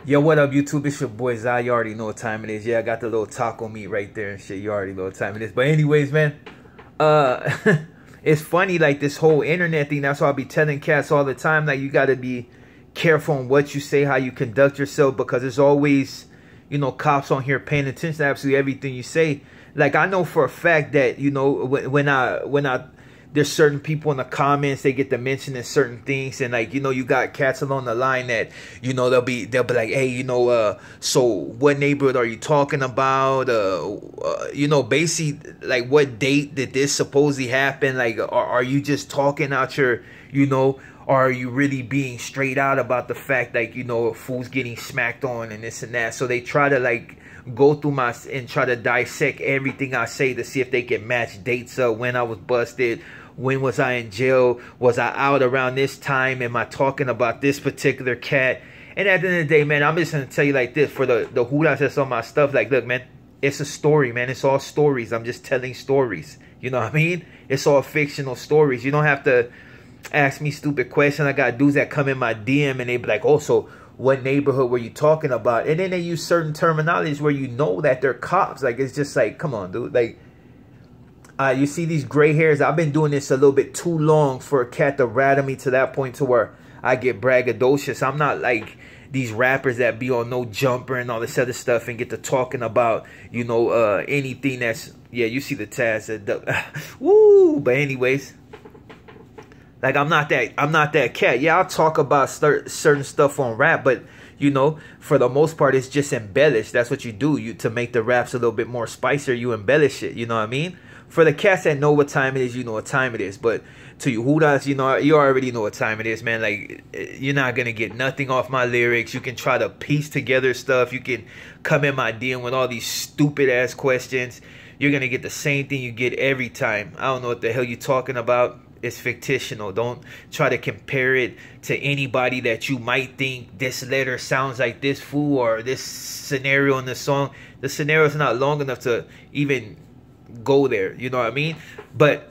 Yo, what up, YouTube? It's your boy Zai. You already know what time it is. Yeah, I got the little taco meat right there and shit. You already know what time it is. But anyways, man, uh, it's funny, like, this whole internet thing. That's why I be telling cats all the time, like, you got to be careful on what you say, how you conduct yourself, because there's always, cops on here paying attention to absolutely everything you say. Like, I know for a fact that, when I there's certain people in the comments, they get to mentioning certain things, and, like, you got cats along the line that, they'll be like, hey, so what neighborhood are you talking about? Basically, like, what date did this supposedly happen? Like, are you just talking out your, or are you really being straight out about the fact, like, a fool's getting smacked on and this and that? So they try to, like, go through my and try to dissect everything I say to see if they can match dates up, when I was busted, when was I in jail, was I out around this time, am I talking about this particular cat? And at the end of the day, man, I'm just gonna tell you like this, for the who that's on my stuff, like, look, man, it's a story, man. It's all stories. I'm just telling stories. You know what I mean? It's all fictional stories. You don't have to ask me stupid questions. I got dudes that come in my DM and they be like, oh, so what neighborhood were you talking about? And then they use certain terminologies where you know that they're cops. Like, it's just like, come on, dude. Like, you see these gray hairs. I've been doing this a little bit too long for a cat to rattle me to that point to where I get braggadocious. I'm not like these rappers that be on No Jumper and all this other stuff and get to talking about, anything that's, yeah, you see the tags. Woo! But anyways, like, I'm not that cat. Yeah, I'll talk about certain stuff on rap, but for the most part, it's just embellished. That's what you do. To make the raps a little bit more spicier, you embellish it. You know what I mean? For the cats that know what time it is, you know what time it is. But to you hudas, you already know what time it is, man. Like, you're not gonna get nothing off my lyrics. You can try to piece together stuff. You can come in my DM with all these stupid ass questions. You're gonna get the same thing you get every time. I don't know what the hell you're talking about. It's fictional. Don't try to compare it to anybody that you might think this letter sounds like this fool or this scenario in the song. The scenario is not long enough to even go there. You know what I mean? But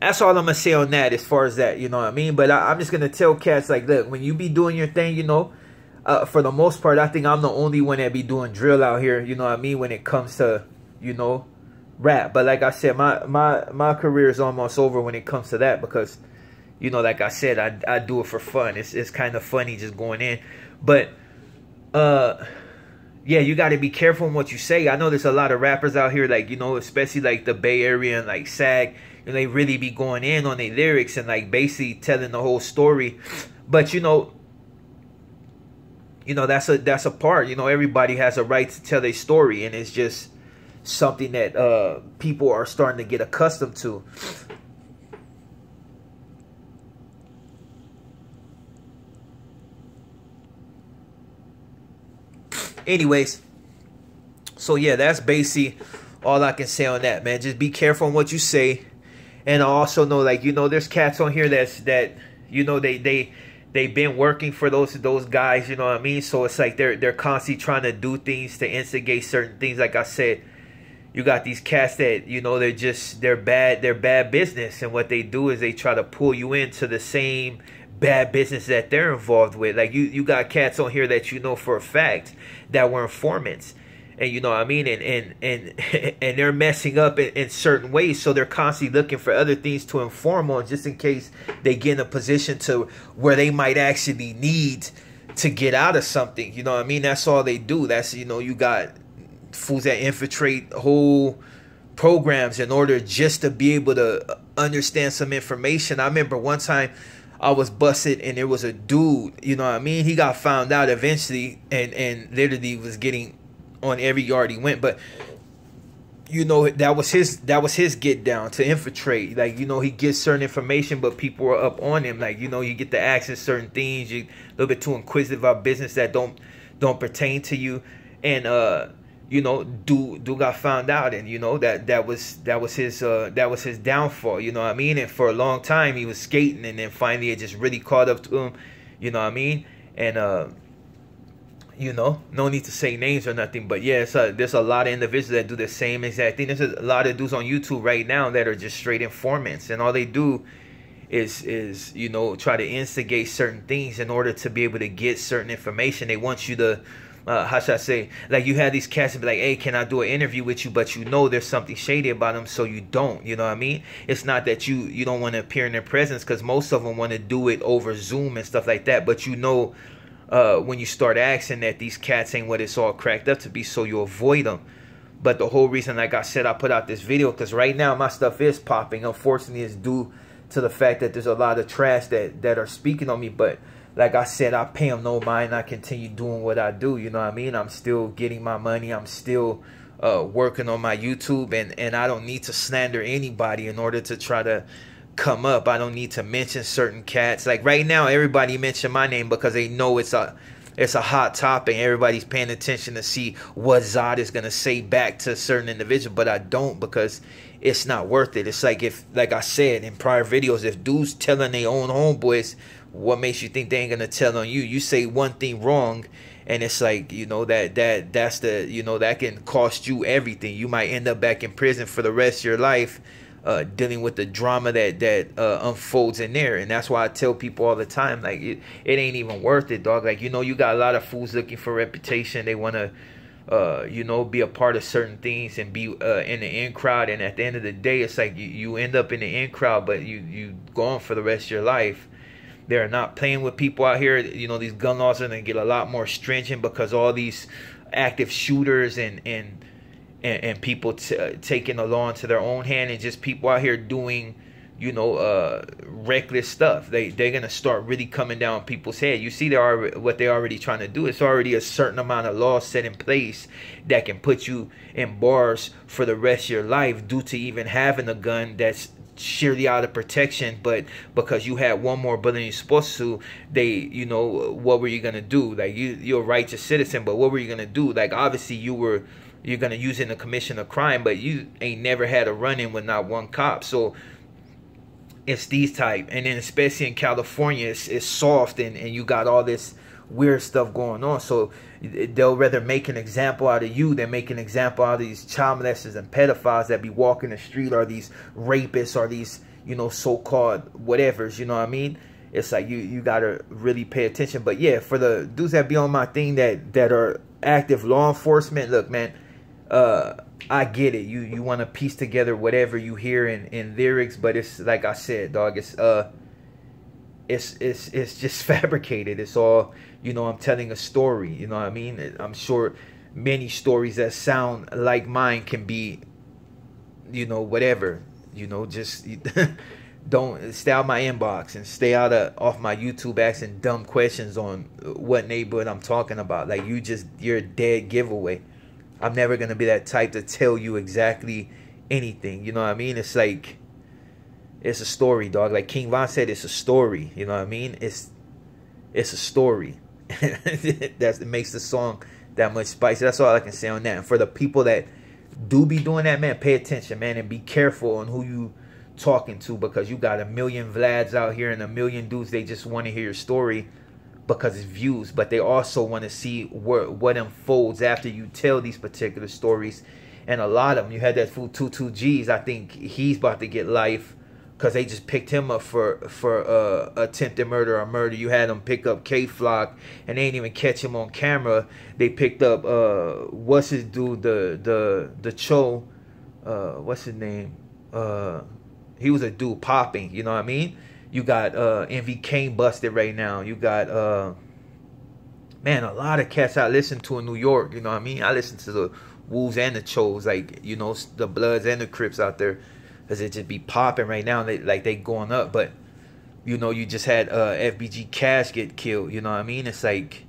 that's all I'm gonna say on that, as far as that. You know what I mean? But I'm just gonna tell cats, like, look, when you be doing your thing, for the most part, I think I'm the only one that be doing drill out here. You know what I mean? When it comes to, rap. But like I said, my career is almost over when it comes to that, because like I said, I do it for fun. It's kind of funny just going in. But yeah, you got to be careful in what you say. I know there's a lot of rappers out here, like, especially like the Bay Area and like SAG, and they really be going in on their lyrics and like basically telling the whole story. But that's a part. Everybody has a right to tell their story, and it's just something that people are starting to get accustomed to. Anyways, so yeah, that's basically all I can say on that, man. Just be careful on what you say. And I also know, like, there's cats on here they've been working for those guys, you know what I mean? So it's like they're constantly trying to do things to instigate certain things. Like I said, you got these cats that, they're bad business, and what they do is they try to pull you into the same bad business that they're involved with. Like, you got cats on here that for a fact that were informants, and you know what I mean, and they're messing up in certain ways, so they're constantly looking for other things to inform on, just in case they get in a position to where they might actually need to get out of something. You know what I mean? That's all they do. That's, you got fools that infiltrate whole programs in order just to be able to understand some information. I remember one time I was busted, and there was a dude, you know what I mean? He got found out eventually, and literally was getting on every yard he went. But that was his get down, to infiltrate. Like, he gets certain information, but people are up on him. Like, you get to access certain things. You're a little bit too inquisitive about business that don't pertain to you. And dude got found out, and that was his downfall. You know what I mean? And for a long time he was skating, and then finally it just really caught up to him. You know what I mean? And no need to say names or nothing, but yeah, there's a lot of individuals that do the same exact thing. There's a lot of dudes on YouTube right now that are just straight informants, and all they do is you know, try to instigate certain things in order to be able to get certain information. They want you to how should I say, like you have these cats and be like, hey, can I do an interview with you? But you know there's something shady about them, so you don't. You know what I mean? It's not that you don't want to appear in their presence, because most of them want to do it over Zoom and stuff like that. But you know, when you start asking, that these cats ain't what it's all cracked up to be, so you avoid them. But the whole reason, like I said, I put out this video, because right now my stuff is popping. Unfortunately, it's due to the fact that there's a lot of trash that are speaking on me. But like I said, I pay them no mind. I continue doing what I do. You know what I mean? I'm still getting my money. I'm still working on my YouTube. And I don't need to slander anybody in order to try to come up. I don't need to mention certain cats. Like right now, everybody mention my name because they know it's a hot topic. Everybody's paying attention to see what Zod is going to say back to a certain individual. But I don't, because it's not worth it. It's like, if, like I said in prior videos, if dudes telling their own homeboys, what makes you think they ain't gonna tell on you? You say one thing wrong, and it's like, you know, that's the, you know, that can cost you everything. You might end up back in prison for the rest of your life, dealing with the drama that unfolds in there. And that's why I tell people all the time, like, it ain't even worth it, dog. Like, you know, you got a lot of fools looking for reputation. They want to you know, be a part of certain things and be in the in crowd, and at the end of the day, it's like you end up in the in crowd, but you gone for the rest of your life. They're not playing with people out here. You know, these gun laws are going to get a lot more stringent, because all these active shooters and people taking the law into their own hand, and just people out here doing, you know, reckless stuff. They're going to start really coming down people's head. You see, what they're already trying to do. It's already a certain amount of laws set in place that can put you in bars for the rest of your life due to even having a gun that's sheerly out of protection. But because you had one more bullet than you're supposed to, they, you know, what were you gonna do? Like, you're a righteous citizen, but what were you gonna do? Like, obviously you're gonna use it in the commission of crime, but you ain't never had a run-in with not one cop. So it's these type, and then especially in California, it's soft, and you got all this weird stuff going on. So they'll rather make an example out of you than make an example out of these child molesters and pedophiles that be walking the street, or these rapists, or these, you know, so-called whatevers. You know what I mean? It's like you gotta really pay attention. But yeah, for the dudes that be on my thing that are active law enforcement, look, man, I get it. You want to piece together whatever you hear in lyrics, but it's like I said, dog, it's just fabricated. It's all, you know, I'm telling a story. You know what I mean? I'm sure many stories that sound like mine can be, you know, whatever. You know, just don't stay out my inbox and stay off my YouTube asking dumb questions on what neighborhood I'm talking about. Like, you're a dead giveaway. I'm never gonna be that type to tell you exactly anything. You know what I mean? It's like, it's a story, dog. Like King Von said, it's a story. You know what I mean? It's a story. That makes the song that much spicy. That's all I can say on that. And for the people that do be doing that, man, pay attention, man, and be careful on who you talking to, because you got a million Vlads out here and a million dudes. They just want to hear your story because it's views, but they also want to see what unfolds after you tell these particular stories. And a lot of them, you had that fool 22G's. I think he's about to get life because they just picked him up for attempted murder or murder. You had them pick up K-Flock, and they didn't even catch him on camera. They picked up what's his dude, the Cho, what's his name? He was a dude popping. You know what I mean? You got Envy Kane busted right now. You got man, a lot of cats I listen to in New York. You know what I mean? I listen to the Wolves and the Chos, like, you know, the Bloods and the Crips out there, because it just be popping right now. They going up. But, you know, you just had FBG Cash get killed. You know what I mean? It's like,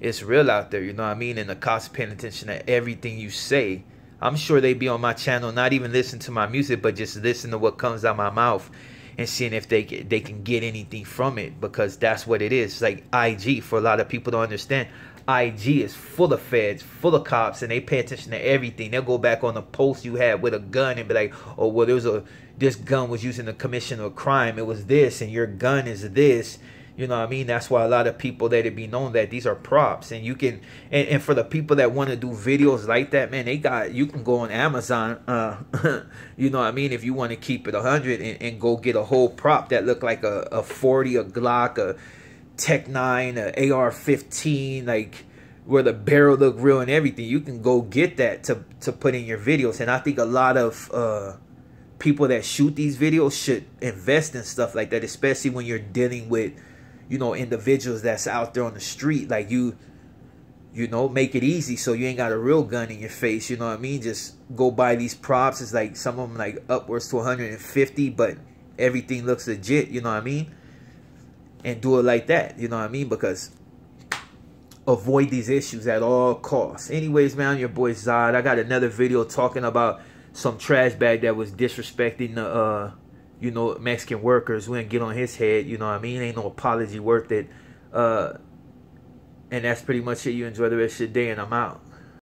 it's real out there. You know what I mean? And the cops paying attention to everything you say. I'm sure they be on my channel, not even listen to my music, but just listen to what comes out my mouth and seeing if they can get anything from it, because that's what it is. It's like IG, for a lot of people to understand, IG is full of feds, full of cops, and they pay attention to everything. They'll go back on the post you had with a gun and be like, oh, well, this gun was used in the commission of a crime. It was this, and your gun is this. You know what I mean? That's why a lot of people let it be known that these are props. And you can, and for the people that want to do videos like that, man, you can go on Amazon, you know what I mean? If you want to keep it 100 and go get a whole prop that look like a 40, a Glock, a Tech 9, a AR-15, like where the barrel look real and everything. You can go get that to put in your videos. And I think a lot of people that shoot these videos should invest in stuff like that, especially when you're dealing with, you know, individuals that's out there on the street. Like you know, make it easy so you ain't got a real gun in your face. You know what I mean? Just go buy these props. It's like some of them like upwards to 150, but everything looks legit. You know what I mean? And do it like that. You know what I mean? Because avoid these issues at all costs. Anyways, man, I'm your boy Zod. I got another video talking about some trash bag that was disrespecting the you know, Mexican workers. We didn't get on his head, you know what I mean? Ain't no apology worth it. And that's pretty much it. You enjoy the rest of your day, and I'm out.